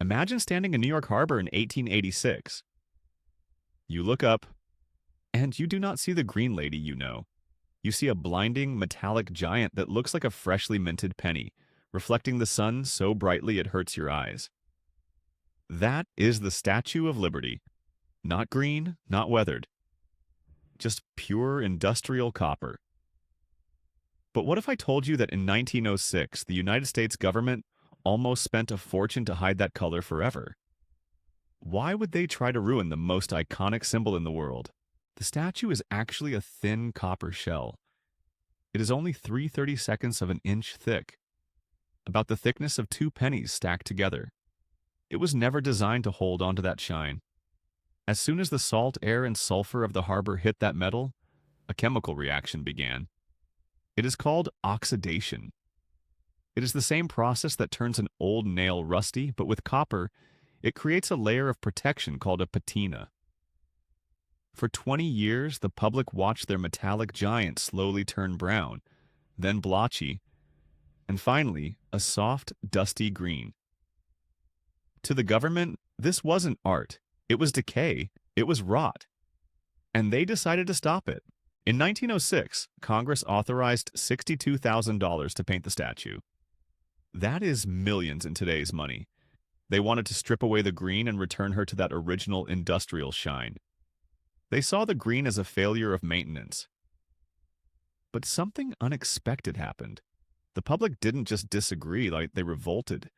Imagine standing in New York Harbor in 1886. You look up, and you do not see the green lady you know. You see a blinding, metallic giant that looks like a freshly minted penny, reflecting the sun so brightly it hurts your eyes. That is the Statue of Liberty. Not green, not weathered. Just pure industrial copper. But what if I told you that in 1906, the United States government almost spent a fortune to hide that color forever? Why would they try to ruin the most iconic symbol in the world? The statue is actually a thin copper shell. It is only 3/32 of an inch thick, about the thickness of two pennies stacked together. It was never designed to hold onto that shine. As soon as the salt air and sulfur of the harbor hit that metal, a chemical reaction began. It is called oxidation. It is the same process that turns an old nail rusty, but with copper, it creates a layer of protection called a patina. For 20 years, the public watched their metallic giant slowly turn brown, then blotchy, and finally, a soft, dusty green. To the government, this wasn't art. It was decay. It was rot. And they decided to stop it. In 1906, Congress authorized $62,000 to paint the statue. That is millions in today's money. They wanted to strip away the green and return her to that original industrial shine. They saw the green as a failure of maintenance. But something unexpected happened. The public didn't just disagree, they revolted.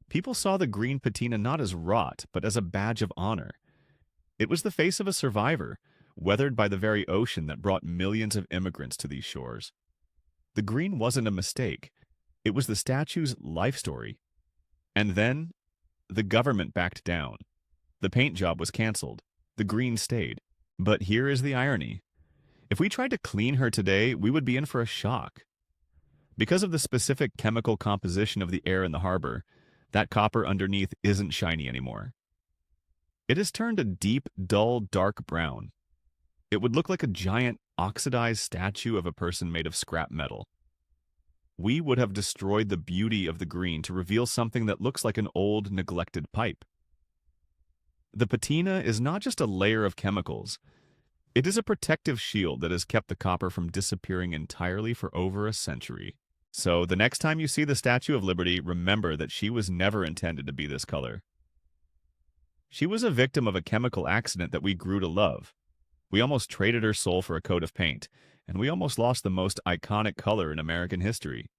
People saw the green patina not as rot, but as a badge of honor. It was the face of a survivor, weathered by the very ocean that brought millions of immigrants to these shores. The green wasn't a mistake. It was the statue's life story. And then, the government backed down. The paint job was canceled. The green stayed. But here is the irony. If we tried to clean her today, we would be in for a shock. Because of the specific chemical composition of the air in the harbor, that copper underneath isn't shiny anymore. It has turned a deep, dull, dark brown. It would look like a giant, oxidized statue of a person made of scrap metal. We would have destroyed the beauty of the green to reveal something that looks like an old, neglected pipe. The patina is not just a layer of chemicals. It is a protective shield that has kept the copper from disappearing entirely for over a century. So the next time you see the Statue of Liberty, remember that she was never intended to be this color. She was a victim of a chemical accident that we grew to love. We almost traded her soul for a coat of paint, and we almost lost the most iconic color in American history.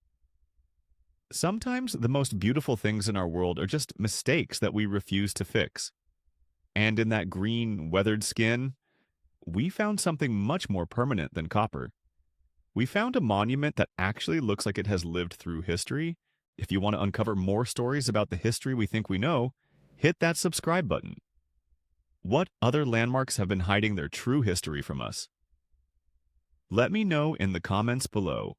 Sometimes the most beautiful things in our world are just mistakes that we refuse to fix. And in that green, weathered skin, we found something much more permanent than copper. We found a monument that actually looks like it has lived through history. If you want to uncover more stories about the history we think we know, hit that subscribe button. What other landmarks have been hiding their true history from us? Let me know in the comments below.